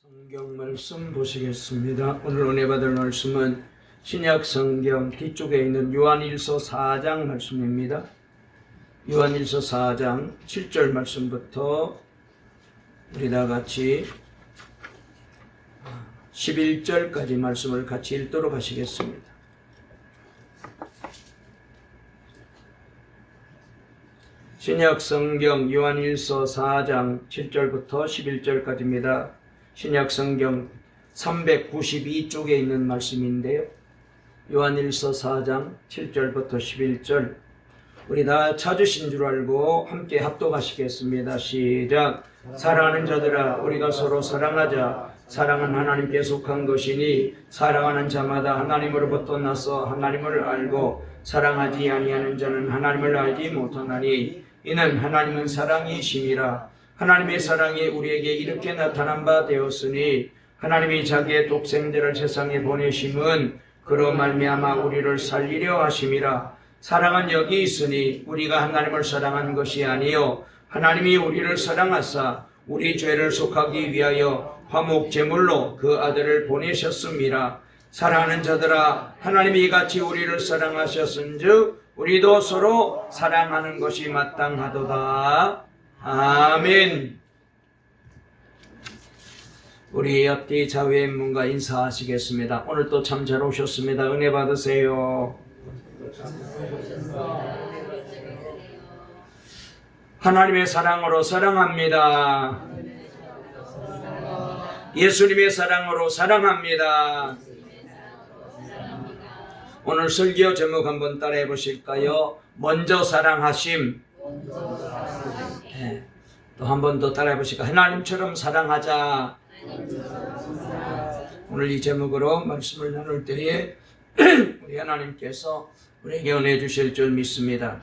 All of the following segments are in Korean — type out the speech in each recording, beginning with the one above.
성경 말씀 보시겠습니다. 오늘 은혜 받을 말씀은 신약 성경 뒤쪽에 있는 요한일서 4장 말씀입니다. 요한일서 4장 7절 말씀부터 우리 다 같이 11절까지 말씀을 같이 읽도록 하시겠습니다. 신약 성경 요한일서 4장 7절부터 11절까지입니다. 신약 성경 392쪽에 있는 말씀인데요. 요한일서 4장 7절부터 11절 우리 다 찾으신 줄 알고 함께 합독하시겠습니다. 시작. 사랑하는 자들아 우리가 서로 사랑하자. 사랑은 하나님께 속한 것이니 사랑하는 자마다 하나님으로부터 나서 하나님을 알고 사랑하지 아니하는 자는 하나님을 알지 못하나니 이는 하나님은 사랑이심이라. 하나님의 사랑이 우리에게 이렇게 나타난 바 되었으니 하나님이 자기의 독생자를 세상에 보내심은 그로 말미암아 우리를 살리려 하심이라. 사랑은 여기 있으니 우리가 하나님을 사랑한 것이 아니요 하나님이 우리를 사랑하사 우리 죄를 속하기 위하여 화목 제물로 그 아들을 보내셨음이라. 사랑하는 자들아 하나님이 이같이 우리를 사랑하셨은즉 우리도 서로 사랑하는 것이 마땅하도다. 아멘. 우리 옆뒤 자외문과 인사하시겠습니다. 오늘도 참 잘 오셨습니다. 은혜 받으세요. 하나님의 사랑으로 사랑합니다. 예수님의 사랑으로 사랑합니다. 오늘 설교 제목 한번 따라해 보실까요? 먼저 사랑하심. 네. 또 한 번 더 따라해 보실까요? 하나님처럼 사랑하자. 오늘 이 제목으로 말씀을 나눌 때에 우리 하나님께서 우리에게 은혜 주실 줄 믿습니다.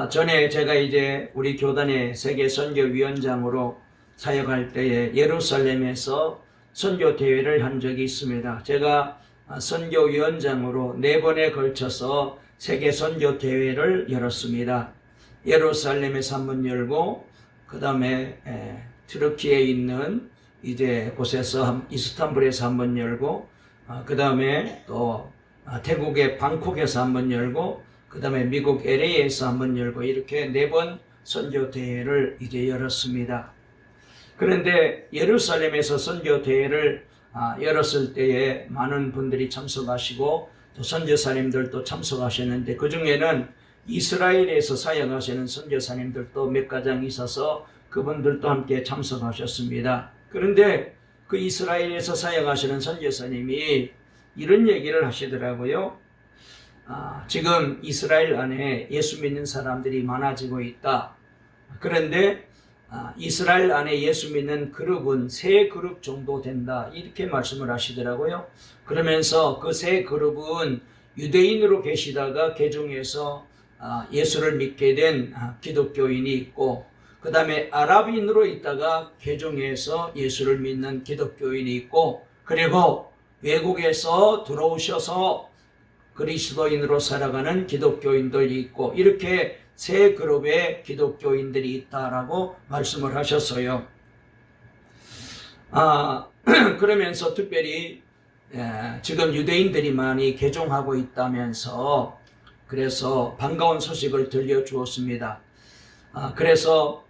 전에 제가 이제 우리 교단의 세계 선교위원장으로 사역할 때에 예루살렘에서 선교 대회를 한 적이 있습니다. 제가 선교위원장으로 4번에 걸쳐서 세계 선교 대회를 열었습니다. 예루살렘에서 한 번 열고 그 다음에 트르키에 있는 이제 곳에서 이스탄불에서 한 번 열고 그 다음에 또 태국의 방콕에서 한 번 열고 그 다음에 미국 LA에서 한 번 열고 이렇게 4번 선교 대회를 이제 열었습니다. 그런데 예루살렘에서 선교 대회를 열었을 때에 많은 분들이 참석하시고 또 선교사님들도 참석하셨는데 그 중에는 이스라엘에서 사역하시는 선교사님들도 몇 가장 있어서 그분들도 함께 참석하셨습니다. 그런데 그 이스라엘에서 사역하시는 선교사님이 이런 얘기를 하시더라고요. 지금 이스라엘 안에 예수 믿는 사람들이 많아지고 있다. 그런데 이스라엘 안에 예수 믿는 그룹은 3그룹 정도 된다. 이렇게 말씀을 하시더라고요. 그러면서 그 3그룹은 유대인으로 계시다가 개종해서 예수를 믿게 된 기독교인이 있고 그 다음에 아랍인으로 있다가 개종해서 예수를 믿는 기독교인이 있고 그리고 외국에서 들어오셔서 그리스도인으로 살아가는 기독교인들이 있고 이렇게 3그룹의 기독교인들이 있다라고 말씀을 하셨어요. 그러면서 특별히 지금 유대인들이 많이 개종하고 있다면서 그래서 반가운 소식을 들려주었습니다. 그래서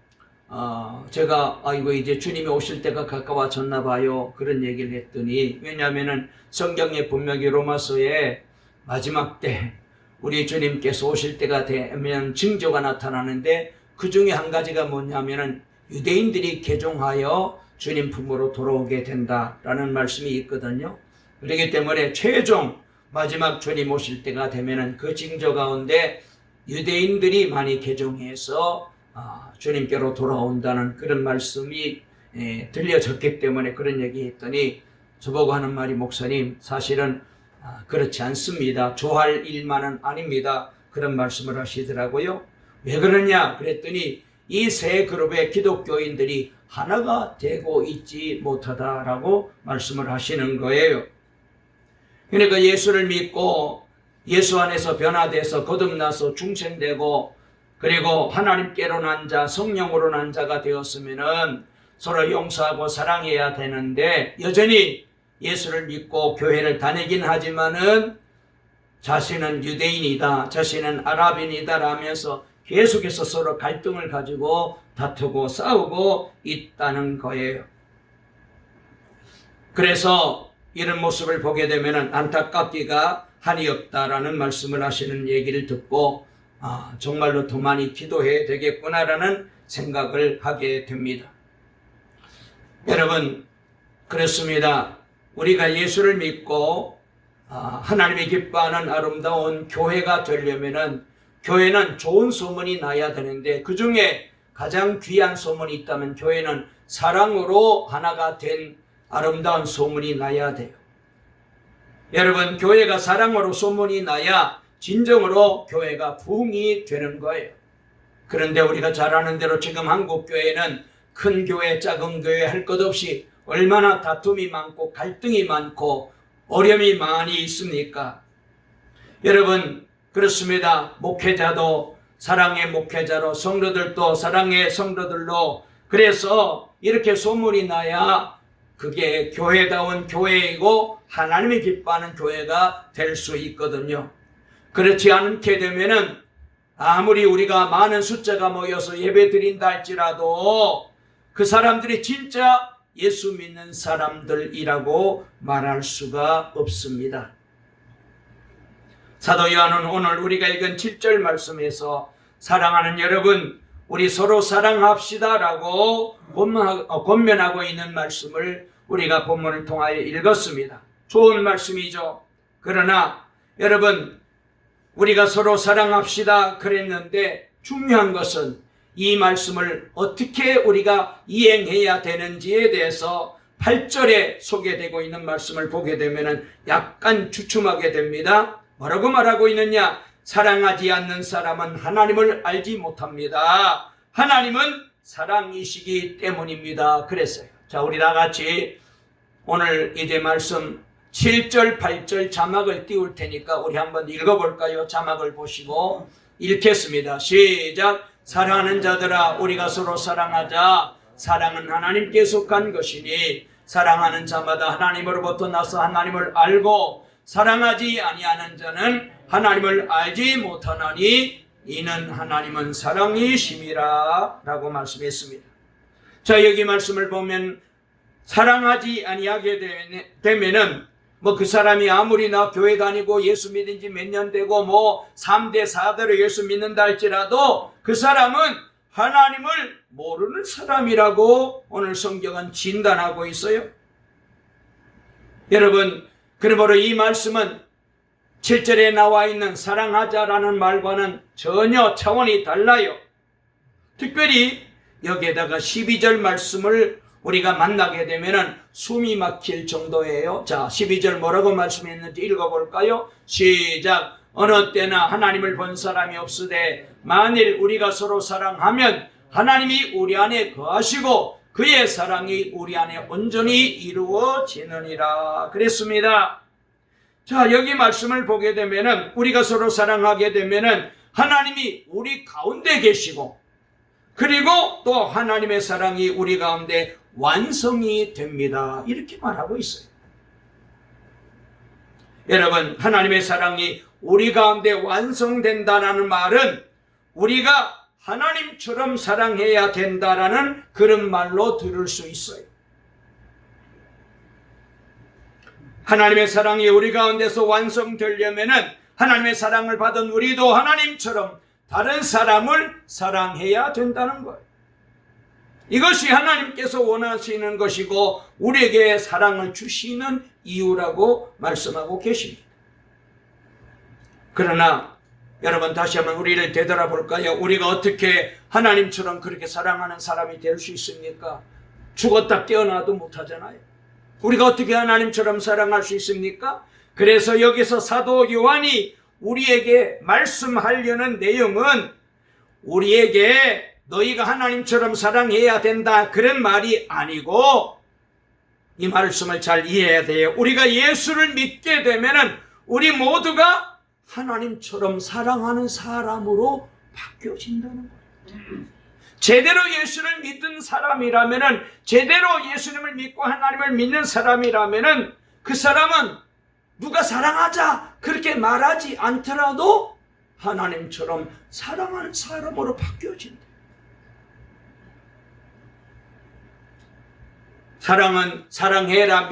제가 이거 이제 주님이 오실 때가 가까워졌나 봐요. 그런 얘기를 했더니 왜냐하면은 성경에 분명히 로마서에 마지막 때 우리 주님께서 오실 때가 되면 징조가 나타나는데 그 중에 한 가지가 뭐냐면은 유대인들이 개종하여 주님 품으로 돌아오게 된다라는 말씀이 있거든요. 그렇기 때문에 최종 마지막 주님 오실 때가 되면은 그 징조 가운데 유대인들이 많이 개종해서 주님께로 돌아온다는 그런 말씀이 들려졌기 때문에 그런 얘기 했더니 저보고 하는 말이 목사님 사실은 그렇지 않습니다. 좋아할 일만은 아닙니다. 그런 말씀을 하시더라고요. 왜 그러냐 그랬더니 이 3그룹의 기독교인들이 하나가 되고 있지 못하다라고 말씀을 하시는 거예요. 그러니까 예수를 믿고 예수 안에서 변화돼서 거듭나서 중생되고 그리고 하나님께로 난 자, 성령으로 난 자가 되었으면은 서로 용서하고 사랑해야 되는데 여전히 예수를 믿고 교회를 다니긴 하지만은 자신은 유대인이다, 자신은 아랍인이다 라면서 계속해서 서로 갈등을 가지고 다투고 싸우고 있다는 거예요. 그래서 이런 모습을 보게 되면 안타깝기가 한이 없다라는 말씀을 하시는 얘기를 듣고 정말로 더 많이 기도해야 되겠구나라는 생각을 하게 됩니다. 여러분, 그렇습니다. 우리가 예수를 믿고 하나님이 기뻐하는 아름다운 교회가 되려면은 교회는 좋은 소문이 나야 되는데 그 중에 가장 귀한 소문이 있다면 교회는 사랑으로 하나가 된 아름다운 소문이 나야 돼요. 여러분, 교회가 사랑으로 소문이 나야 진정으로 교회가 부흥이 되는 거예요. 그런데 우리가 잘 아는 대로 지금 한국 교회는 큰 교회, 작은 교회 할 것 없이 얼마나 다툼이 많고 갈등이 많고 어려움이 많이 있습니까? 여러분, 그렇습니다. 목회자도 사랑의 목회자로, 성도들도 사랑의 성도들로, 그래서 이렇게 소문이 나야 그게 교회다운 교회이고 하나님이 기뻐하는 교회가 될 수 있거든요. 그렇지 않게 되면은 아무리 우리가 많은 숫자가 모여서 예배 드린다 할지라도 그 사람들이 진짜 예수 믿는 사람들이라고 말할 수가 없습니다. 사도 요한은 오늘 우리가 읽은 7절 말씀에서 사랑하는 여러분, 우리 서로 사랑합시다라고 권면하고 있는 말씀을 우리가 본문을 통하여 읽었습니다. 좋은 말씀이죠. 그러나 여러분, 우리가 서로 사랑합시다 그랬는데 중요한 것은 이 말씀을 어떻게 우리가 이행해야 되는지에 대해서 8절에 소개되고 있는 말씀을 보게 되면 약간 주춤하게 됩니다. 뭐라고 말하고 있느냐? 사랑하지 않는 사람은 하나님을 알지 못합니다. 하나님은 사랑이시기 때문입니다. 그랬어요. 자, 우리 다 같이 오늘 이제 말씀 7절, 8절 자막을 띄울 테니까 우리 한번 읽어볼까요? 자막을 보시고 읽겠습니다. 시작. 사랑하는 자들아, 우리가 서로 사랑하자. 사랑은 하나님께 속한 것이니 사랑하는 자마다 하나님으로부터 나서 하나님을 알고 사랑하지 아니하는 자는 하나님을 알지 못하나니 이는 하나님은 사랑이심이라 라고 말씀했습니다. 자, 여기 말씀을 보면 사랑하지 아니하게 되면은 그 사람이 아무리나 교회 다니고 예수 믿은 지 몇 년 되고 3대 4대로 예수 믿는다 할지라도 그 사람은 하나님을 모르는 사람이라고 오늘 성경은 진단하고 있어요. 여러분, 그러므로 이 말씀은 7절에 나와 있는 사랑하자라는 말과는 전혀 차원이 달라요. 특별히 여기에다가 12절 말씀을 우리가 만나게 되면 숨이 막힐 정도예요. 자, 12절 뭐라고 말씀했는지 읽어볼까요? 시작. 어느 때나 하나님을 본 사람이 없으되 만일 우리가 서로 사랑하면 하나님이 우리 안에 거하시고 그의 사랑이 우리 안에 온전히 이루어지느니라 그랬습니다. 자, 여기 말씀을 보게 되면은 우리가 서로 사랑하게 되면은 하나님이 우리 가운데 계시고 그리고 또 하나님의 사랑이 우리 가운데 완성이 됩니다. 이렇게 말하고 있어요. 여러분, 하나님의 사랑이 우리 가운데 완성된다는 말은 우리가 하나님처럼 사랑해야 된다라는 그런 말로 들을 수 있어요. 하나님의 사랑이 우리 가운데서 완성되려면은 하나님의 사랑을 받은 우리도 하나님처럼 다른 사람을 사랑해야 된다는 거예요. 이것이 하나님께서 원하시는 것이고 우리에게 사랑을 주시는 이유라고 말씀하고 계십니다. 그러나 여러분, 다시 한번 우리를 되돌아볼까요? 우리가 어떻게 하나님처럼 그렇게 사랑하는 사람이 될 수 있습니까? 죽었다 깨어나도 못하잖아요. 우리가 어떻게 하나님처럼 사랑할 수 있습니까? 그래서 여기서 사도 요한이 우리에게 말씀하려는 내용은 우리에게 너희가 하나님처럼 사랑해야 된다 그런 말이 아니고 이 말씀을 잘 이해해야 돼요. 우리가 예수를 믿게 되면은 우리 모두가 하나님처럼 사랑하는 사람으로 바뀌어진다는 거예요. 제대로 예수를 믿은 사람이라면은, 제대로 예수님을 믿고 하나님을 믿는 사람이라면은, 그 사람은 누가 사랑하자 그렇게 말하지 않더라도 하나님처럼 사랑하는 사람으로 바뀌어진다. 사랑은 사랑해라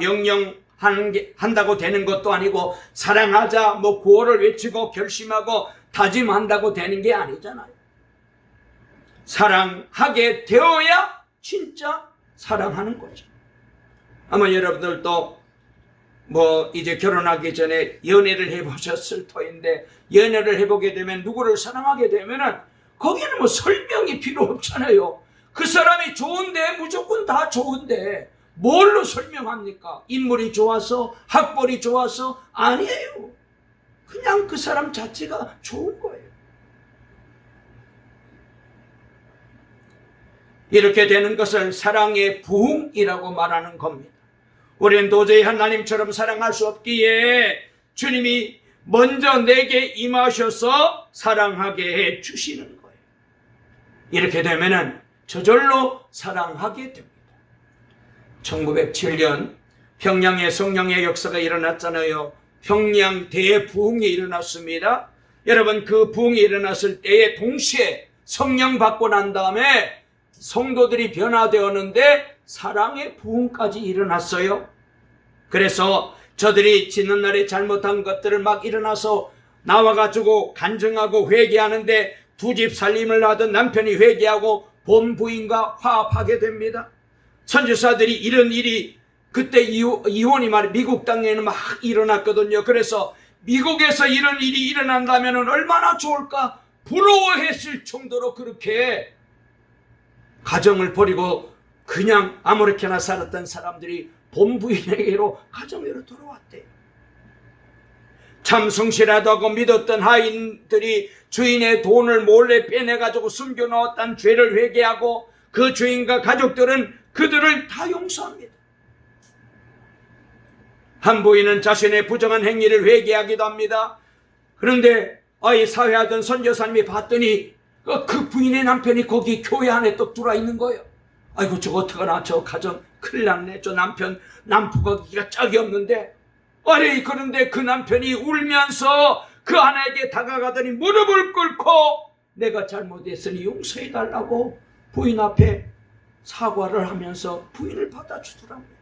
한다고 되는 것도 아니고, 사랑하자 구호를 외치고 결심하고 다짐한다고 되는 게 아니잖아요. 사랑하게 되어야 진짜 사랑하는 거죠. 아마 여러분들도 이제 결혼하기 전에 연애를 해보셨을 터인데, 연애를 해보게 되면 누구를 사랑하게 되면은 거기는 설명이 필요 없잖아요. 그 사람이 좋은데, 무조건 다 좋은데 뭘로 설명합니까? 인물이 좋아서, 학벌이 좋아서? 아니에요. 그냥 그 사람 자체가 좋은 거예요. 이렇게 되는 것을 사랑의 부흥이라고 말하는 겁니다. 우리는 도저히 하나님처럼 사랑할 수 없기에 주님이 먼저 내게 임하셔서 사랑하게 해 주시는 거예요. 이렇게 되면은 저절로 사랑하게 됩니다. 1907년 평양에 성령의 역사가 일어났잖아요. 평양 대부흥이 일어났습니다. 여러분, 그 부흥이 일어났을 때에 동시에 성령 받고 난 다음에 성도들이 변화되었는데 사랑의 부흥까지 일어났어요. 그래서 저들이 지난날에 잘못한 것들을 막 일어나서 나와가지고 간증하고 회개하는데, 두 집 살림을 하던 남편이 회개하고 본 부인과 화합하게 됩니다. 선지자들이 이런 일이 그때 이혼이 미국 땅에는 막 일어났거든요. 그래서 미국에서 이런 일이 일어난다면 얼마나 좋을까 부러워했을 정도로 그렇게 가정을 버리고 그냥 아무렇게나 살았던 사람들이 본부인에게로 가정으로 돌아왔대요. 참 성실하다고 믿었던 하인들이 주인의 돈을 몰래 빼내가지고 숨겨놓았던 죄를 회개하고, 그 주인과 가족들은 그들을 다 용서합니다. 한 부인은 자신의 부정한 행위를 회개하기도 합니다. 그런데 사회하던 선교사님이 봤더니 그 부인의 남편이 거기 교회 안에 또 들어와 있는 거예요. 아이고, 저거 어떡하나, 저 가정 큰일 났네. 저 남편 남부가기가 짝이 없는데. 아니, 그런데 그 남편이 울면서 그 아내에게 다가가더니 무릎을 꿇고 내가 잘못했으니 용서해달라고 부인 앞에 사과를 하면서 부인을 받아주더랍니다.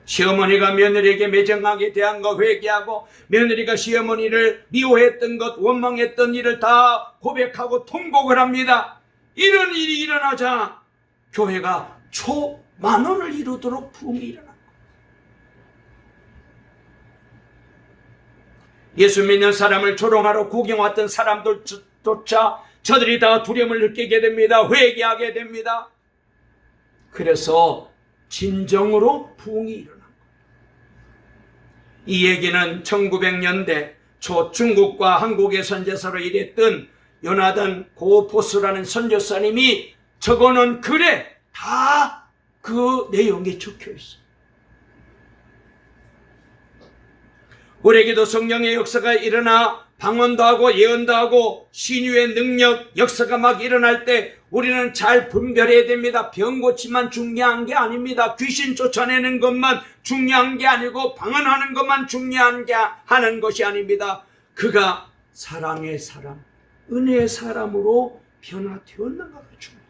시어머니가 며느리에게 매정하게 대한 거 회개하고, 며느리가 시어머니를 미워했던 것, 원망했던 일을 다 고백하고 통곡을 합니다. 이런 일이 일어나자 교회가 초 10,000원을 이루도록 부흥이 일어난 거예요. 예수 믿는 사람을 조롱하러 구경 왔던 사람들조차 저들이 다 두려움을 느끼게 됩니다. 회개하게 됩니다. 그래서 진정으로 부흥이 일어난 거예요. 이 얘기는 1900년대 초 중국과 한국의 선교사로 일했던 요나단 고포스라는 선교사님이 적어놓은 글에 다 그 내용이 적혀 있어요. 우리에게도 성령의 역사가 일어나 방언도 하고 예언도 하고 신유의 능력, 역사가 막 일어날 때 우리는 잘 분별해야 됩니다. 병 고침만 중요한 게 아닙니다. 귀신 쫓아내는 것만 중요한 게 아니고 방언하는 것만 중요한 게 하는 것이 아닙니다. 그가 사랑의 사람, 은혜의 사람으로 변화되었는가가 중요합니다.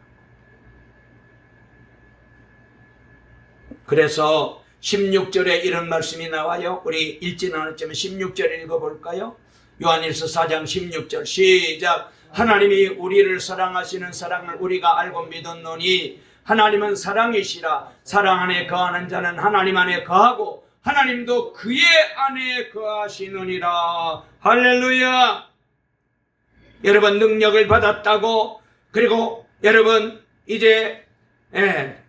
그래서 16절에 이런 말씀이 나와요. 우리 읽지는 않았지만 16절 읽어볼까요? 요한일서 4장 16절 시작. 하나님이 우리를 사랑하시는 사랑을 우리가 알고 믿었노니 하나님은 사랑이시라. 사랑 안에 거하는 자는 하나님 안에 거하고 하나님도 그의 안에 거하시느니라. 할렐루야. 여러분, 능력을 받았다고, 그리고 여러분 이제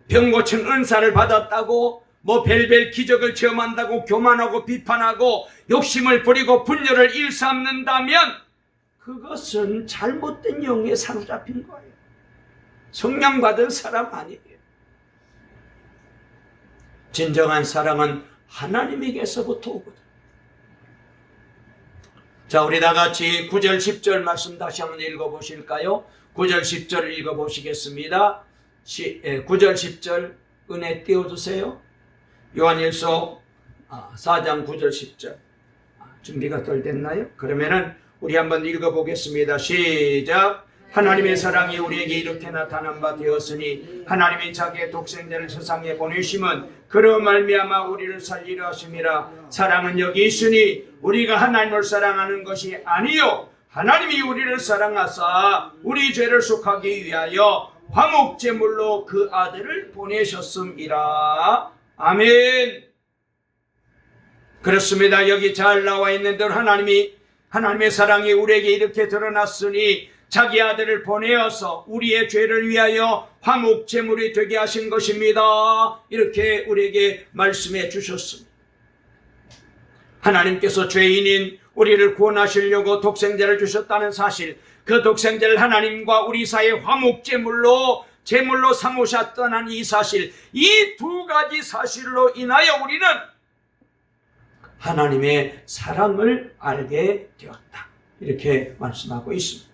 병 고친 은사를 받았다고, 별별 기적을 체험한다고 교만하고 비판하고 욕심을 부리고 분열을 일삼는다면 그것은 잘못된 영에 사로잡힌 거예요. 성령 받은 사람 아니에요. 진정한 사랑은 하나님에게서부터 오거든. 자, 우리 다 같이 9절 10절 말씀 다시 한번 읽어보실까요? 9절 10절을 읽어보시겠습니다. 9절 10절 은혜 띄워주세요. 요한일서 4장 9절 10절 준비가 덜 됐나요? 그러면은 우리 한번 읽어보겠습니다. 시작. 하나님의 사랑이 우리에게 이렇게 나타난 바 되었으니 하나님이 자기의 독생자를 세상에 보내심은 그로 말미암아 우리를 살리려 하심이라. 사랑은 여기 있으니 우리가 하나님을 사랑하는 것이 아니요 하나님이 우리를 사랑하사 우리 죄를 속하기 위하여 화목제물로 그 아들을 보내셨음이라. 아멘. 그렇습니다. 여기 잘 나와 있는 대로 하나님의 사랑이 우리에게 이렇게 드러났으니 자기 아들을 보내어서 우리의 죄를 위하여 화목제물이 되게 하신 것입니다. 이렇게 우리에게 말씀해 주셨습니다. 하나님께서 죄인인 우리를 구원하시려고 독생자를 주셨다는 사실, 그 독생자를 하나님과 우리 사이의 화목제물로 제물로 삼으셨다는 이 사실, 이 두 가지 사실로 인하여 우리는 하나님의 사랑을 알게 되었다. 이렇게 말씀하고 있습니다.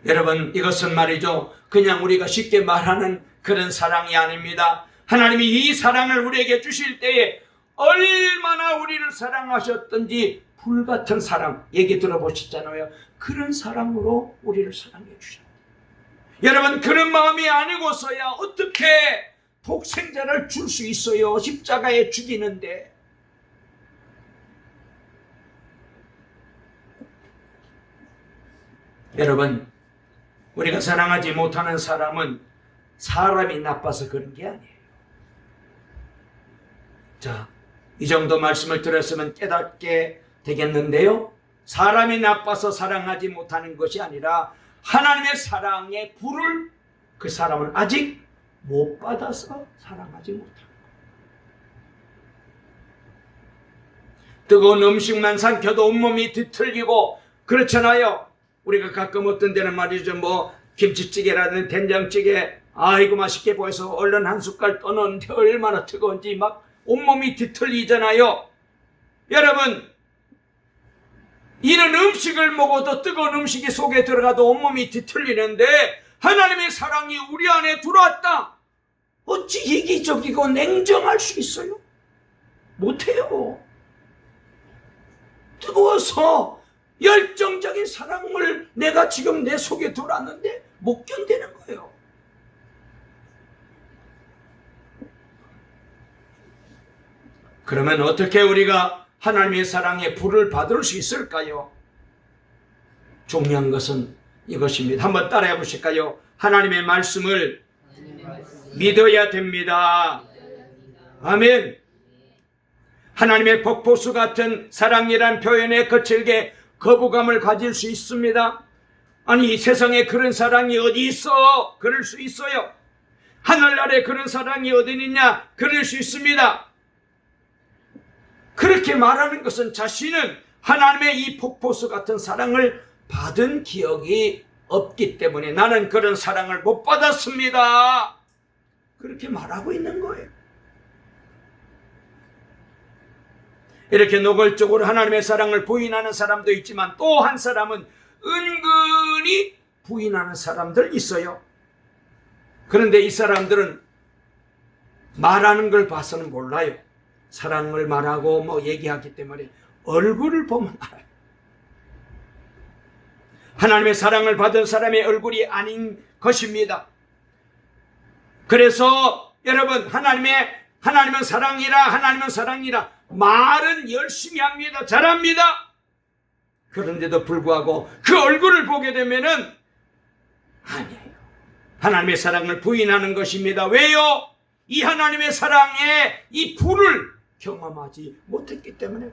여러분, 이것은 말이죠, 그냥 우리가 쉽게 말하는 그런 사랑이 아닙니다. 하나님이 이 사랑을 우리에게 주실 때에 얼마나 우리를 사랑하셨던지 불같은 사랑, 얘기 들어보셨잖아요. 그런 사랑으로 우리를 사랑해 주셨다. 여러분, 그런 마음이 아니고서야 어떻게 독생자를 줄 수 있어요? 십자가에 죽이는데. 여러분, 우리가 사랑하지 못하는 사람은 사람이 나빠서 그런 게 아니에요. 자, 이 정도 말씀을 들었으면 깨닫게 되겠는데요. 사람이 나빠서 사랑하지 못하는 것이 아니라 하나님의 사랑의 불을 그 사람은 아직 못 받아서 사랑하지 못하는 거예요. 뜨거운 음식만 삼켜도 온몸이 뒤틀리고 그렇잖아요. 우리가 가끔 어떤 데는 말이죠, 김치찌개라든지 된장찌개, 아이고 맛있게 보여서 얼른 한 숟갈 떠넣는데 얼마나 뜨거운지 막 온몸이 뒤틀리잖아요. 여러분, 이런 음식을 먹어도 뜨거운 음식이 속에 들어가도 온몸이 뒤틀리는데 하나님의 사랑이 우리 안에 들어왔다. 어찌 이기적이고 냉정할 수 있어요? 못해요. 뜨거워서 열정적인 사랑을 내가 지금 내 속에 들어왔는데 못 견디는 거예요. 그러면 어떻게 우리가 하나님의 사랑의 불을 받을 수 있을까요? 중요한 것은 이것입니다. 한번 따라해 보실까요? 하나님의 말씀을 믿어야 됩니다. 아멘. 하나님의 폭포수 같은 사랑이란 표현에 거칠게 거부감을 가질 수 있습니다. 아니, 이 세상에 그런 사랑이 어디 있어? 그럴 수 있어요. 하늘 아래 그런 사랑이 어디 있냐? 그럴 수 있습니다. 그렇게 말하는 것은 자신은 하나님의 이 폭포수 같은 사랑을 받은 기억이 없기 때문에 나는 그런 사랑을 못 받았습니다. 그렇게 말하고 있는 거예요. 이렇게 노골적으로 하나님의 사랑을 부인하는 사람도 있지만 또 한 사람은 은근히 부인하는 사람들 있어요. 그런데 이 사람들은 말하는 걸 봐서는 몰라요. 사랑을 말하고 얘기하기 때문에 얼굴을 보면 알아요. 하나님의 사랑을 받은 사람의 얼굴이 아닌 것입니다. 그래서 여러분, 하나님은 사랑이라 말은 열심히 합니다. 잘합니다. 그런데도 불구하고 그 얼굴을 보게 되면은 아니에요. 하나님의 사랑을 부인하는 것입니다. 왜요? 이 하나님의 사랑의 이 불을 경험하지 못했기 때문에.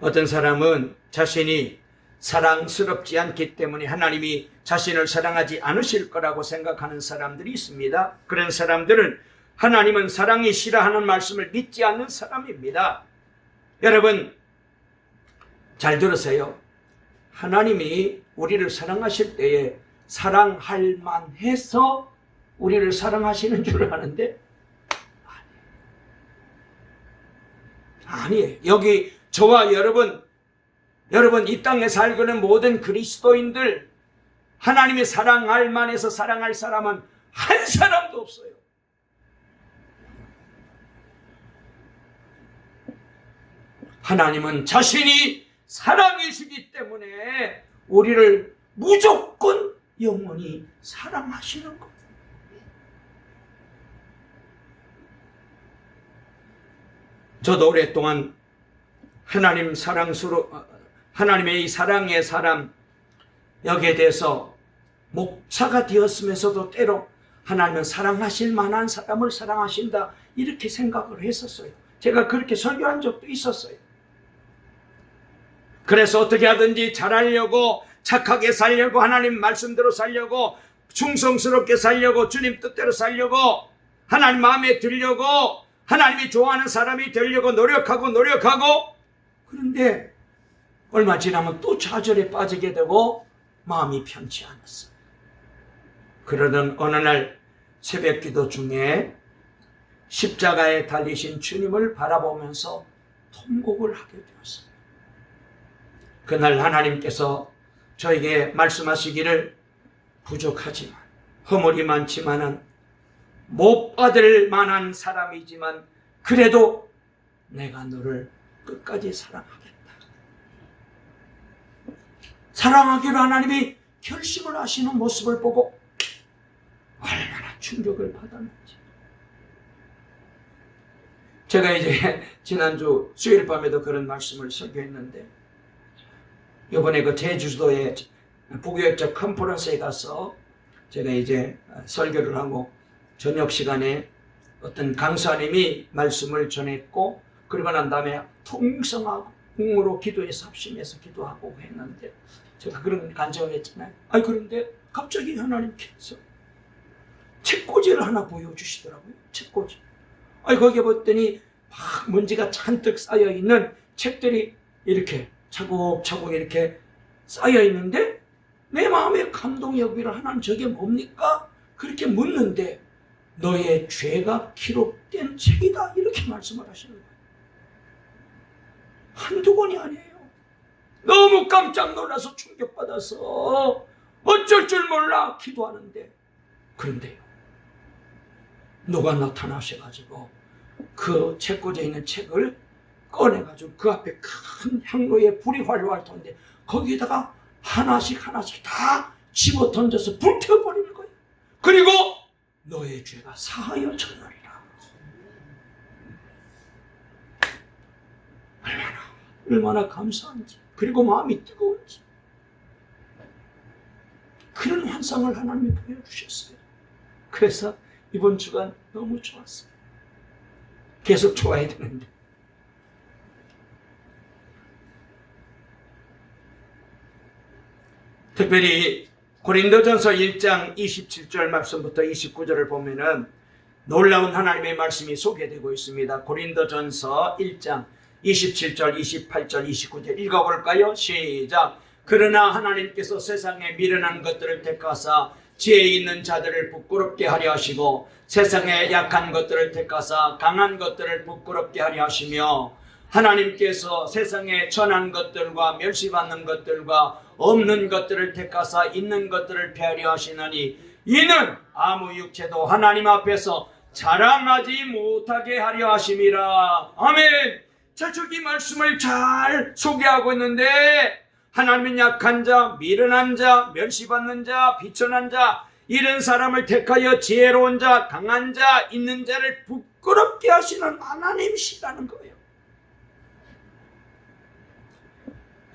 어떤 사람은 자신이 사랑스럽지 않기 때문에 하나님이 자신을 사랑하지 않으실 거라고 생각하는 사람들이 있습니다. 그런 사람들은 하나님은 사랑이시라 하는 말씀을 믿지 않는 사람입니다. 여러분, 잘 들으세요. 하나님이 우리를 사랑하실 때에 사랑할 만해서 우리를 사랑하시는 줄 아는데 아니에요. 여기 저와 여러분 이 땅에 살고 있는 모든 그리스도인들, 하나님의 사랑할 만해서 사랑할 사람은 한 사람도 없어요. 하나님은 자신이 사랑이시기 때문에 우리를 무조건 영원히 사랑하시는 것. 저도 오랫동안 하나님의 이 사랑의 사람, 여기에 대해서 목사가 되었으면서도 때로 하나님은 사랑하실 만한 사람을 사랑하신다, 이렇게 생각을 했었어요. 제가 그렇게 설교한 적도 있었어요. 그래서 어떻게 하든지 잘하려고, 착하게 살려고, 하나님 말씀대로 살려고, 충성스럽게 살려고, 주님 뜻대로 살려고, 하나님 마음에 들려고, 하나님이 좋아하는 사람이 되려고 노력하고, 그런데 얼마 지나면 또 좌절에 빠지게 되고 마음이 편치 않았어요. 그러던 어느 날 새벽 기도 중에 십자가에 달리신 주님을 바라보면서 통곡을 하게 되었어요. 그날 하나님께서 저에게 말씀하시기를, 부족하지만, 허물이 많지만은, 못 받을 만한 사람이지만 그래도 내가 너를 끝까지 사랑하겠다. 사랑하기로 하나님이 결심을 하시는 모습을 보고 얼마나 충격을 받았는지. 제가 이제 지난주 수요일 밤에도 그런 말씀을 설교했는데, 이번에 그 제주도의 부교역적 컨퍼런스에 가서 제가 이제 설교를 하고 저녁 시간에 어떤 강사님이 말씀을 전했고, 그러고 난 다음에 통성으로 기도해서 합심해서 기도하고 했는데, 제가 그런 간증을 했잖아요. 그런데 갑자기 하나님께서 책꽂이를 하나 보여주시더라고요. 책꽂이. 거기에 봤더니 막 먼지가 잔뜩 쌓여있는 책들이 이렇게 차곡차곡 이렇게 쌓여있는데, 내 마음에 감동이 여기를, 하나님 저게 뭡니까? 그렇게 묻는데, 너의 죄가 기록된 책이다, 이렇게 말씀을 하시는 거예요. 한두 권이 아니에요. 너무 깜짝 놀라서 충격받아서 어쩔 줄 몰라 기도하는데, 그런데요, 누가 나타나셔가지고 그 책꽂이에 있는 책을 꺼내가지고 그 앞에 큰 향로에 불이 활활 터는데 거기다가 하나씩 다 집어 던져서 불태워버리는 거예요. 그리고 너의 죄가 사하여졌느니라. 얼마나 감사한지, 그리고 마음이 뜨거운지, 그런 환상을 하나님이 보여주셨어요. 그래서 이번 주간 너무 좋았어요. 계속 좋아야 되는데. 특별히 고린도전서 1장 27절 말씀부터 29절을 보면은 놀라운 하나님의 말씀이 소개되고 있습니다. 고린도전서 1장 27절, 28절, 29절 읽어볼까요? 시작. 그러나 하나님께서 세상에 미련한 것들을 택하사 지혜 있는 자들을 부끄럽게 하려 하시고, 세상에 약한 것들을 택하사 강한 것들을 부끄럽게 하려 하시며, 하나님께서 세상에 천한 것들과 멸시받는 것들과 없는 것들을 택하사 있는 것들을 폐하려 하시나니, 이는 아무 육체도 하나님 앞에서 자랑하지 못하게 하려 하심이라. 아멘. 자, 저기 말씀을 잘 소개하고 있는데, 하나님은 약한 자, 미련한 자, 멸시받는 자, 비천한 자, 이런 사람을 택하여 지혜로운 자, 강한 자, 있는 자를 부끄럽게 하시는 하나님이시라는 거예요.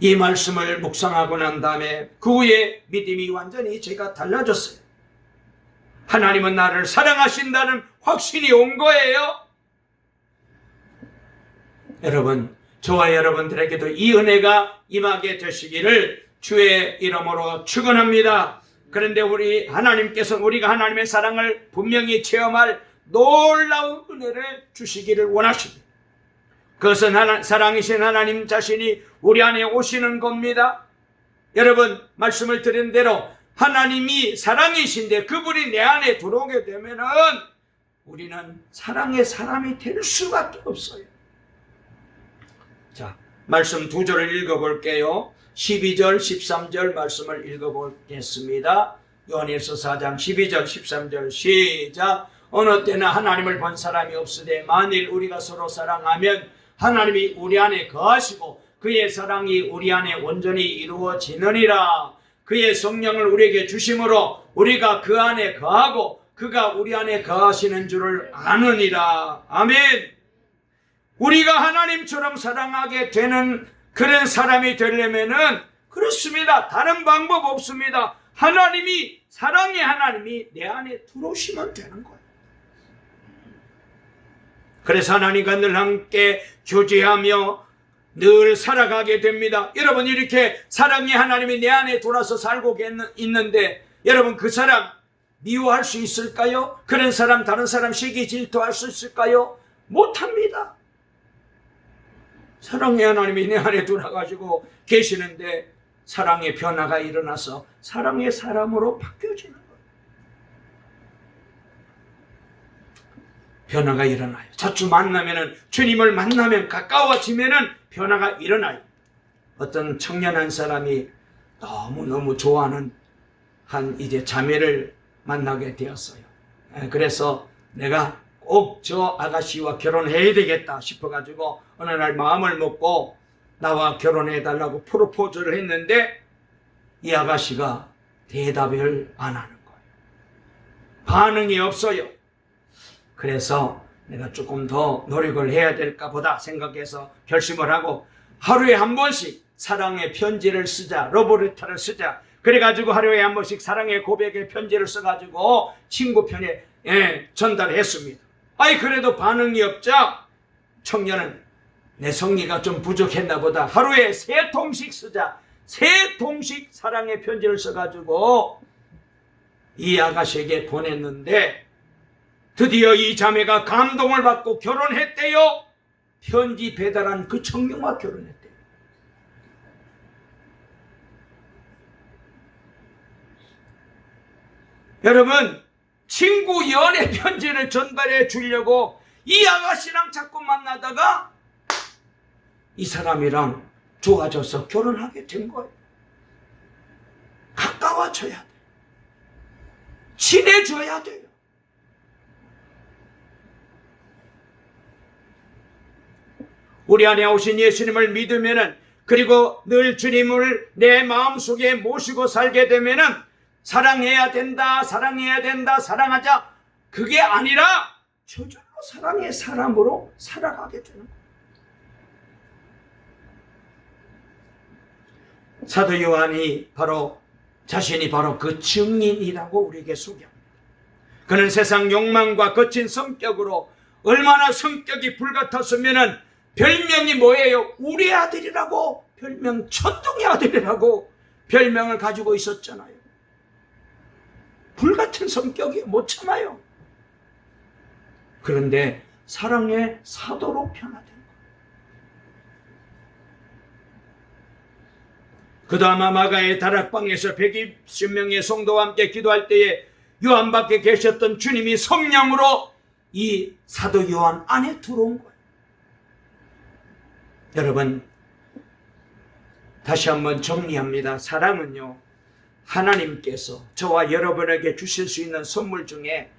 이 말씀을 묵상하고 난 다음에 그 후에 믿음이 완전히 제가 달라졌어요. 하나님은 나를 사랑하신다는 확신이 온 거예요. 여러분, 저와 여러분들에게도 이 은혜가 임하게 되시기를 주의 이름으로 축원합니다. 그런데 우리가 하나님의 사랑을 분명히 체험할 놀라운 은혜를 주시기를 원하십니다. 그것은 사랑이신 하나님 자신이 우리 안에 오시는 겁니다. 여러분, 말씀을 드린 대로 하나님이 사랑이신데 그분이 내 안에 들어오게 되면은 우리는 사랑의 사람이 될 수밖에 없어요. 자, 말씀 두 절을 읽어볼게요. 12절 13절 말씀을 읽어보겠습니다. 요한일서 4장 12절 13절 시작. 어느 때나 하나님을 본 사람이 없으되 만일 우리가 서로 사랑하면 하나님이 우리 안에 거하시고 그의 사랑이 우리 안에 온전히 이루어지느니라. 그의 성령을 우리에게 주심으로 우리가 그 안에 거하고 그가 우리 안에 거하시는 줄을 아느니라. 아멘. 우리가 하나님처럼 사랑하게 되는 그런 사람이 되려면은 그렇습니다. 다른 방법 없습니다. 하나님이, 사랑의 하나님이 내 안에 들어오시면 되는 거예요. 그래서 하나님과 늘 함께 교제하며 늘 살아가게 됩니다. 여러분, 이렇게 사랑의 하나님이 내 안에 들어와서 살고 있는데 여러분, 그 사람 미워할 수 있을까요? 그런 사람, 다른 사람 시기 질투할 수 있을까요? 못합니다. 사랑의 하나님이 내 안에 들어가지고 계시는데 사랑의 변화가 일어나서 사랑의 사람으로 바뀌어지는 거예요. 변화가 일어나요. 자주 만나면은, 주님을 만나면, 가까워지면은 변화가 일어나요. 어떤 청년 한 사람이 너무너무 좋아하는 한 이제 자매를 만나게 되었어요. 그래서 내가 꼭 저 아가씨와 결혼해야 되겠다 싶어가지고 어느 날 마음을 먹고 나와 결혼해달라고 프로포즈를 했는데 이 아가씨가 대답을 안 하는 거예요. 반응이 없어요. 그래서 내가 조금 더 노력을 해야 될까 보다 생각해서 결심을 하고 하루에 한 번씩 사랑의 편지를 쓰자, 러브레터를 쓰자. 그래가지고 하루에 한 번씩 사랑의 고백의 편지를 써가지고 친구 편에 전달했습니다. 아이, 그래도 반응이 없자 청년은 내 성의가 좀 부족했나 보다. 하루에 3통씩 쓰자. 3통씩 사랑의 편지를 써가지고 이 아가씨에게 보냈는데 드디어 이 자매가 감동을 받고 결혼했대요. 편지 배달한 그 청년과 결혼했대요. 여러분, 친구 연애 편지를 전달해 주려고 이 아가씨랑 자꾸 만나다가 이 사람이랑 좋아져서 결혼하게 된 거예요. 가까워져야 돼요. 친해져야 돼요. 우리 안에 오신 예수님을 믿으면은, 그리고 늘 주님을 내 마음속에 모시고 살게 되면은 사랑해야 된다, 사랑해야 된다, 사랑하자, 그게 아니라 저절로 사랑의 사람으로 살아가게 되는 거예요. 사도 요한이 자신이 바로 그 증인이라고 우리에게 소개합니다. 그는 세상 욕망과 거친 성격으로 얼마나 성격이 불같았으면은 별명이 뭐예요? 우리 아들이라고, 별명 천둥의 아들이라고 별명을 가지고 있었잖아요. 불같은 성격이 못 참아요. 그런데 사랑의 사도로 변화된 거예요. 그 다음 마가의 다락방에서 120명의 성도와 함께 기도할 때에 요한 밖에 계셨던 주님이 성령으로 이 사도 요한 안에 들어온 거예요. 여러분, 다시 한번 정리합니다. 사랑은요, 하나님께서 저와 여러분에게 주실 수 있는 선물 중에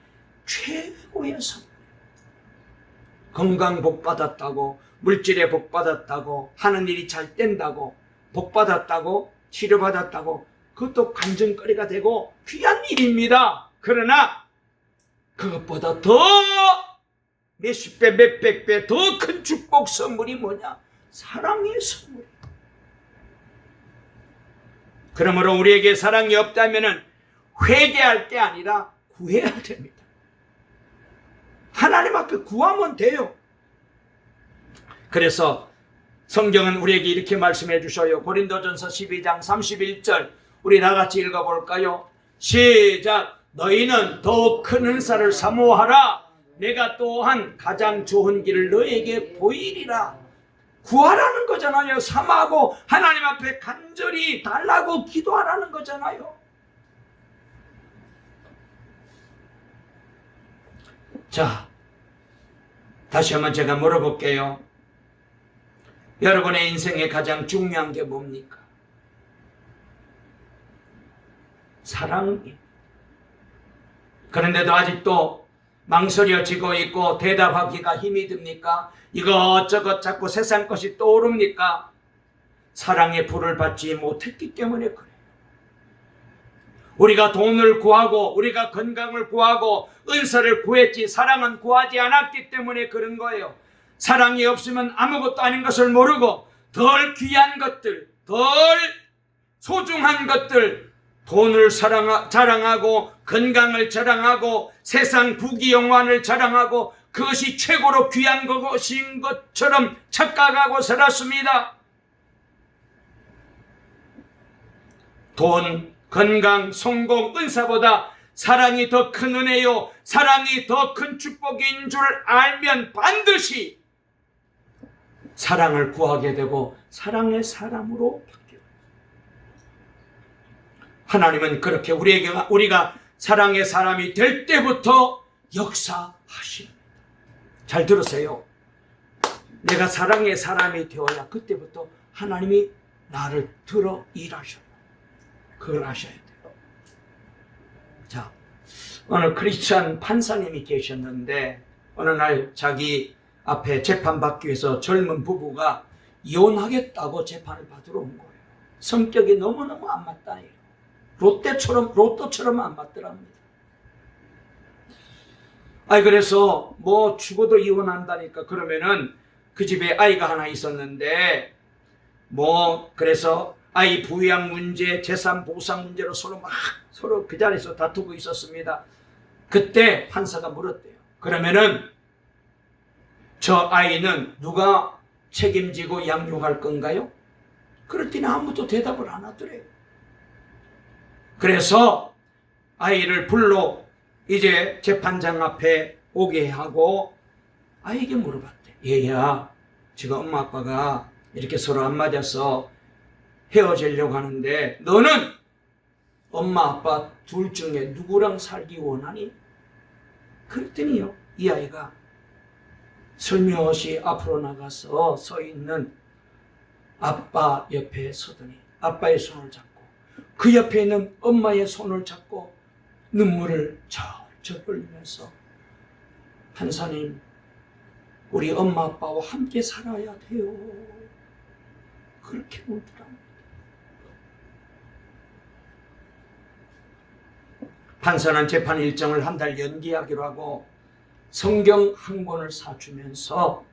최고의 선물. 건강 복 받았다고, 물질에 복 받았다고, 하는 일이 잘 된다고, 복 받았다고, 치료받았다고, 그것도 간증거리가 되고 귀한 일입니다. 그러나 그것보다 더 몇십 배, 몇백 배 더 큰 축복 선물이 뭐냐? 사랑의 선물. 그러므로 우리에게 사랑이 없다면 회개할 때 아니라 구해야 됩니다. 하나님 앞에 구하면 돼요. 그래서 성경은 우리에게 이렇게 말씀해 주셔요. 고린도전서 12장 31절 우리 다같이 읽어볼까요? 시작. 너희는 더욱 큰 은사를 사모하라. 내가 또한 가장 좋은 길을 너희에게 보이리라. 구하라는 거잖아요. 삼하고 하나님 앞에 간절히 달라고 기도하라는 거잖아요. 자, 다시 한번 제가 물어볼게요. 여러분의 인생에 가장 중요한 게 뭡니까? 사랑이에요. 그런데도 아직도 망설여지고 있고 대답하기가 힘이 듭니까? 이것저것 자꾸 세상 것이 떠오릅니까? 사랑의 불을 받지 못했기 때문에 그래요. 우리가 돈을 구하고 우리가 건강을 구하고 은사를 구했지 사랑은 구하지 않았기 때문에 그런 거예요. 사랑이 없으면 아무것도 아닌 것을 모르고 덜 귀한 것들, 덜 소중한 것들, 돈을 자랑하고 건강을 자랑하고 세상 부귀영화를 자랑하고 그것이 최고로 귀한 것인 것처럼 착각하고 살았습니다. 돈, 건강, 성공, 은사보다 사랑이 더 큰 은혜요, 사랑이 더 큰 축복인 줄 알면 반드시 사랑을 구하게 되고 사랑의 사람으로 바뀌어요. 하나님은 그렇게 우리가 사랑의 사람이 될 때부터 역사하십니다. 잘 들으세요. 내가 사랑의 사람이 되어야 그때부터 하나님이 나를 들어 일하셔요. 그걸 아셔야 돼요. 자, 어느 크리스찬 판사님이 계셨는데 어느 날 자기 앞에 재판받기 위해서 젊은 부부가 이혼하겠다고 재판을 받으러 온 거예요. 성격이 너무너무 안 맞다니요. 로또처럼 안 맞더랍니다. 그래서 뭐 죽어도 이혼한다니까 그러면은 그 집에 아이가 하나 있었는데 그래서 아이 부양 문제, 재산 보상 문제로 서로 그 자리에서 다투고 있었습니다. 그때 판사가 물었대요. 그러면은 저 아이는 누가 책임지고 양육할 건가요? 그랬더니 아무도 대답을 안 하더래요. 그래서 아이를 불러 이제 재판장 앞에 오게 하고 아이에게 물어봤대. 얘야, 지금 엄마 아빠가 이렇게 서로 안 맞아서 헤어지려고 하는데 너는 엄마 아빠 둘 중에 누구랑 살기 원하니? 그랬더니요, 이 아이가 슬며시 앞으로 나가서 서 있는 아빠 옆에 서더니 아빠의 손을 잡고 그 옆에 있는 엄마의 손을 잡고 눈물을 절절 흘리면서 판사님, 우리 엄마 아빠와 함께 살아야 돼요. 그렇게 울더랍니다. 판사는 재판 일정을 한 달 연기하기로 하고 성경 한 권을 사주면서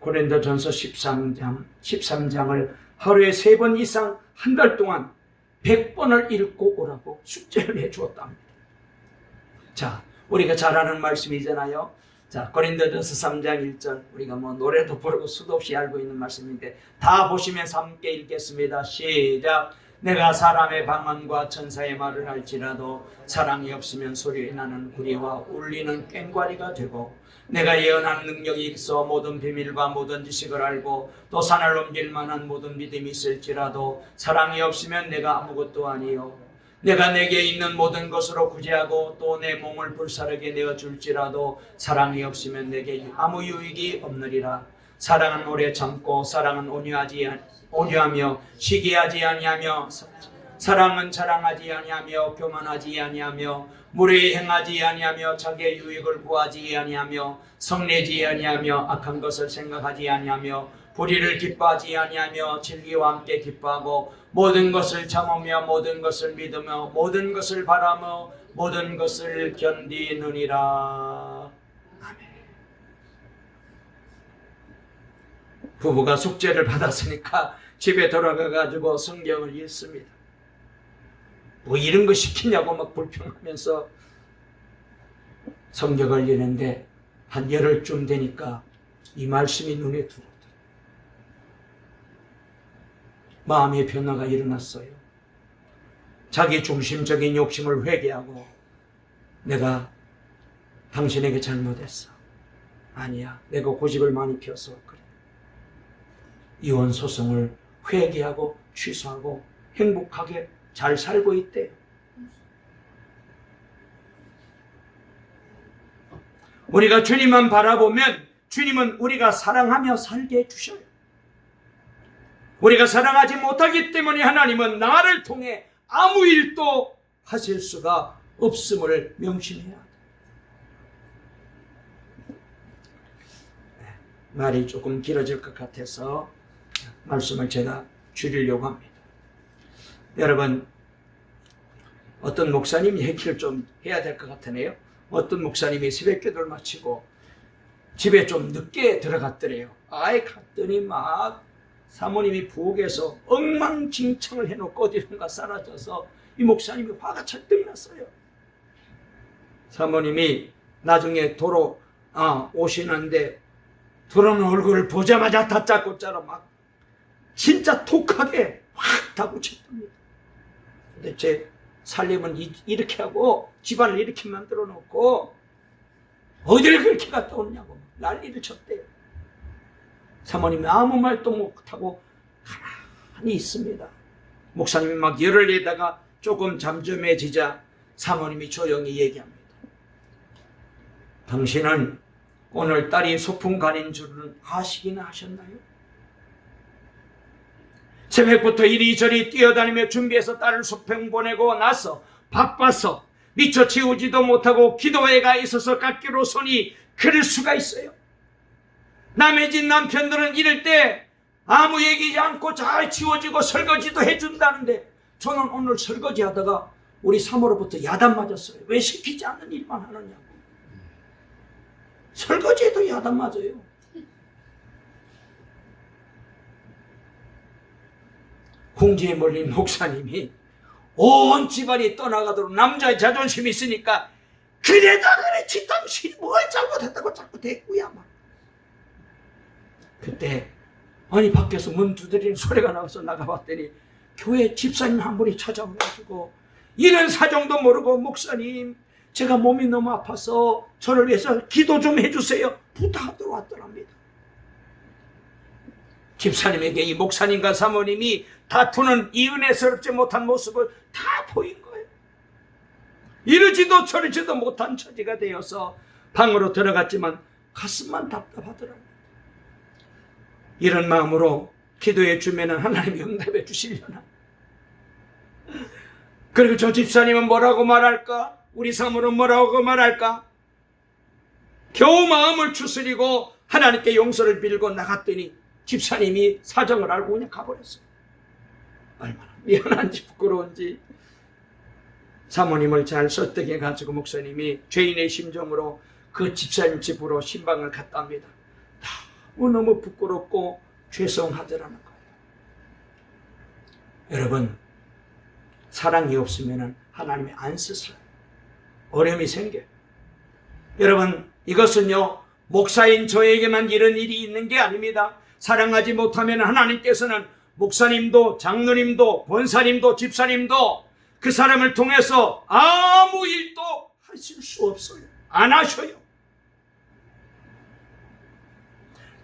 고린도전서 13장을 하루에 3번 이상 한 달 동안 100번을 읽고 오라고 숙제를 해주었답니다. 자, 우리가 잘 아는 말씀이잖아요. 자, 고린도전서 3장 1절, 우리가 노래도 부르고 수도 없이 알고 있는 말씀인데 다 보시면서 함께 읽겠습니다. 시작. 내가 사람의 방언과 천사의 말을 할지라도 사랑이 없으면 소리 나는 구리와 울리는 꽹과리가 되고 내가 예언하는 능력이 있어 모든 비밀과 모든 지식을 알고 또 산을 옮길 만한 모든 믿음이 있을지라도 사랑이 없으면 내가 아무것도 아니요. 내가 내게 있는 모든 것으로 구제하고 또 내 몸을 불사르게 내어줄지라도 사랑이 없으면 내게 아무 유익이 없느니라. 사랑은 오래 참고 사랑은 온유하며 시기하지 아니하며 사랑은 자랑하지 아니하며 교만하지 아니하며 무례히 행하지 아니하며 자기의 유익을 구하지 아니하며 성내지 아니하며 악한 것을 생각하지 아니하며 불의를 기뻐하지 아니하며 진리와 함께 기뻐하고 모든 것을 참으며 모든 것을 믿으며 모든 것을 바라며 모든 것을 견디느니라. 아멘. 부부가 숙제를 받았으니까 집에 돌아가가지고 성경을 읽습니다. 뭐 이런 거 시키냐고 막 불평하면서 성경을 읽는데 한 열흘쯤 되니까 이 말씀이 눈에 들어오더라고요. 마음의 변화가 일어났어요. 자기 중심적인 욕심을 회개하고 내가 당신에게 잘못했어. 아니야, 내가 고집을 많이 펴서 그래. 이혼 소송을 회개하고 취소하고 행복하게 잘 살고 있대요. 우리가 주님만 바라보면 주님은 우리가 사랑하며 살게 해주셔요. 우리가 사랑하지 못하기 때문에 하나님은 나를 통해 아무 일도 하실 수가 없음을 명심해야 돼. 말이 조금 길어질 것 같아서 말씀을 제가 줄이려고 합니다. 여러분, 어떤 목사님이 얘기를 좀 해야 될 것 같으네요. 어떤 목사님이 새벽기도를 마치고 집에 좀 늦게 들어갔더래요. 아예 갔더니 막 사모님이 부엌에서 엉망진창을 해놓고 어디론가 사라져서 이 목사님이 화가 철떡이 났어요. 사모님이 나중에 도로 오시는데 들어오는 얼굴을 보자마자 다짜고짜로 막 진짜 독하게 확 다구쳤답니다. 근데 제 살림은 이렇게 하고 집안을 이렇게 만들어 놓고 어디를 그렇게 갔다 오냐고 난리를 쳤대요. 사모님이 아무 말도 못하고 가만히 있습니다. 목사님이 막 열을 내다가 조금 잠잠해지자 사모님이 조용히 얘기합니다. 당신은 오늘 딸이 소풍 가는 줄은 아시기나 하셨나요? 새벽부터 이리저리 뛰어다니며 준비해서 딸을 소풍 보내고 나서 바빠서 미처 치우지도 못하고 기도회에 가 있어서 깎기로 손이 그럴 수가 있어요. 남의 집 남편들은 이럴 때 아무 얘기하지 않고 잘 치워지고 설거지도 해준다는데 저는 오늘 설거지 하다가 우리 사모로부터 야단 맞았어요. 왜 시키지 않는 일만 하느냐고. 설거지에도 야단 맞아요. 궁지에 몰린 목사님이 온 집안이 떠나가도록 남자의 자존심이 있으니까 그래다 그랬지 당신이 뭘 잘못했다고 자꾸 대꾸야 막. 그때 아니 밖에서 문 두드리는 소리가 나와서 나가봤더니 교회 집사님 한 분이 찾아와가지고 이런 사정도 모르고 목사님 제가 몸이 너무 아파서 저를 위해서 기도 좀 해주세요 부탁하도록 왔더랍니다. 집사님에게 이 목사님과 사모님이 다투는 이 은혜스럽지 못한 모습을 다 보인 거예요. 이러지도 저러지도 못한 처지가 되어서 방으로 들어갔지만 가슴만 답답하더라고요. 이런 마음으로 기도해 주면 하나님이 응답해 주시려나? 그리고 저 집사님은 뭐라고 말할까? 우리 사모는 뭐라고 말할까? 겨우 마음을 추스리고 하나님께 용서를 빌고 나갔더니 집사님이 사정을 알고 그냥 가버렸어요. 얼마나 미안한지 부끄러운지 사모님을 잘 설득해가지고 목사님이 죄인의 심정으로 그 집사님 집으로 신방을 갔답니다. 너무 부끄럽고 죄송하더라는 거예요. 여러분, 사랑이 없으면 하나님이 안 쓰세요. 어려움이 생겨요. 여러분, 이것은요 목사인 저에게만 이런 일이 있는 게 아닙니다. 사랑하지 못하면 하나님께서는 목사님도 장로님도 권사님도 집사님도 그 사람을 통해서 아무 일도 하실 수 없어요. 안 하셔요.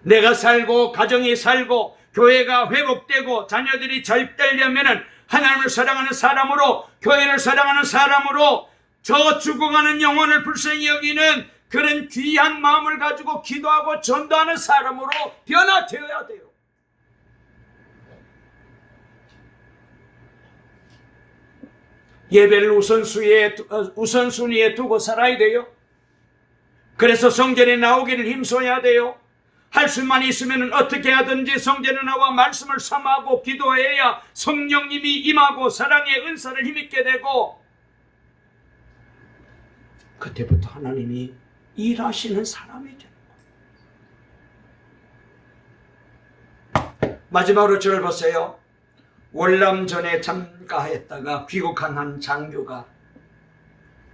내가 살고 가정이 살고 교회가 회복되고 자녀들이 잘 되려면 하나님을 사랑하는 사람으로 교회를 사랑하는 사람으로 저 죽어가는 영혼을 불쌍히 여기는 그런 귀한 마음을 가지고 기도하고 전도하는 사람으로 변화되어야 돼요. 예배를 우선순위에 두고 살아야 돼요. 그래서 성전에 나오기를 힘써야 돼요. 할 수만 있으면 어떻게 하든지 성전에 나와 말씀을 삼하고 기도해야 성령님이 임하고 사랑의 은사를 힘입게 되고 그때부터 하나님이 일하시는 사람이 되는 거예요. 마지막으로 저를 보세요. 월남전에 참가했다가 귀국한 한 장교가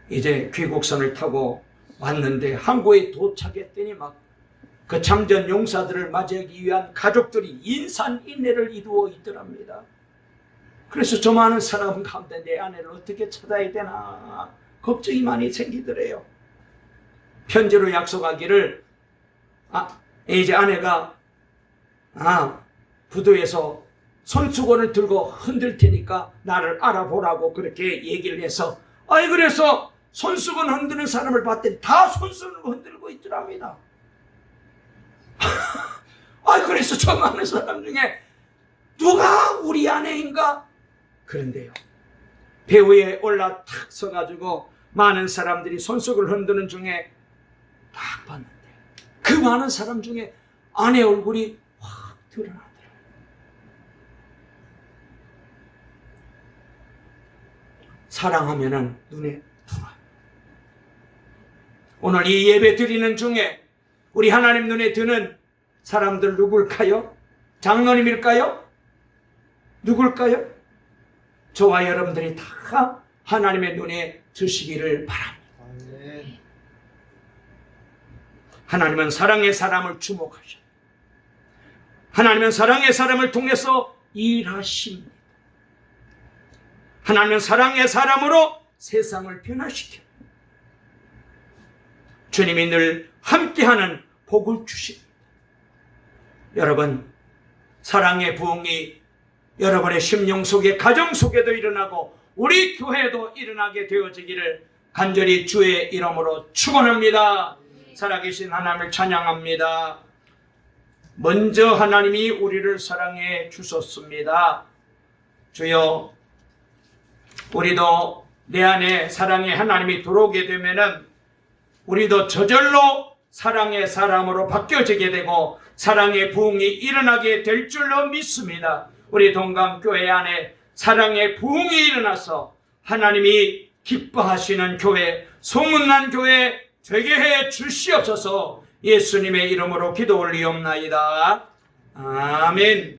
이제 귀국선을 타고 왔는데 항구에 도착했더니 막 그 참전 용사들을 맞이하기 위한 가족들이 인산인해를 이루어 있더랍니다. 그래서 저 많은 사람 가운데 내 아내를 어떻게 찾아야 되나 걱정이 많이 생기더래요. 편지로 약속하기를 이제 아내가 부두에서 손수건을 들고 흔들 테니까 나를 알아보라고 그렇게 얘기를 해서 그래서 손수건 흔드는 사람을 봤더니 다 손수건을 흔들고 있더랍니다. 그래서 저 많은 사람 중에 누가 우리 아내인가? 그런데요, 배우에 올라 탁 서가지고 많은 사람들이 손뼉을 흔드는 중에 딱 봤는데 그 많은 사람 중에 아내 얼굴이 확 드러나더라고요. 사랑하면은 눈에 들어와요. 오늘 이 예배 드리는 중에 우리 하나님 눈에 드는 사람들 누굴까요? 장로님일까요? 누굴까요? 저와 여러분들이 다 하나님의 눈에 드시기를 바랍니다. 하나님은 사랑의 사람을 주목하셔. 하나님은 사랑의 사람을 통해서 일하십니다. 하나님은 사랑의 사람으로 세상을 변화시켜 주님이 늘 함께하는 복을 주십니다. 여러분, 사랑의 부흥이 여러분의 심령 속에, 가정 속에도 일어나고 우리 교회에도 일어나게 되어지기를 간절히 주의 이름으로 축원합니다. 살아계신 하나님을 찬양합니다. 먼저 하나님이 우리를 사랑해 주셨습니다. 주여, 우리도 내 안에 사랑의 하나님이 들어오게 되면은 우리도 저절로 사랑의 사람으로 바뀌어지게 되고 사랑의 부흥이 일어나게 될 줄로 믿습니다. 우리 동강교회 안에 사랑의 부흥이 일어나서 하나님이 기뻐하시는 교회, 소문난 교회 되게 해 주시옵소서. 예수님의 이름으로 기도 올리옵나이다. 아멘.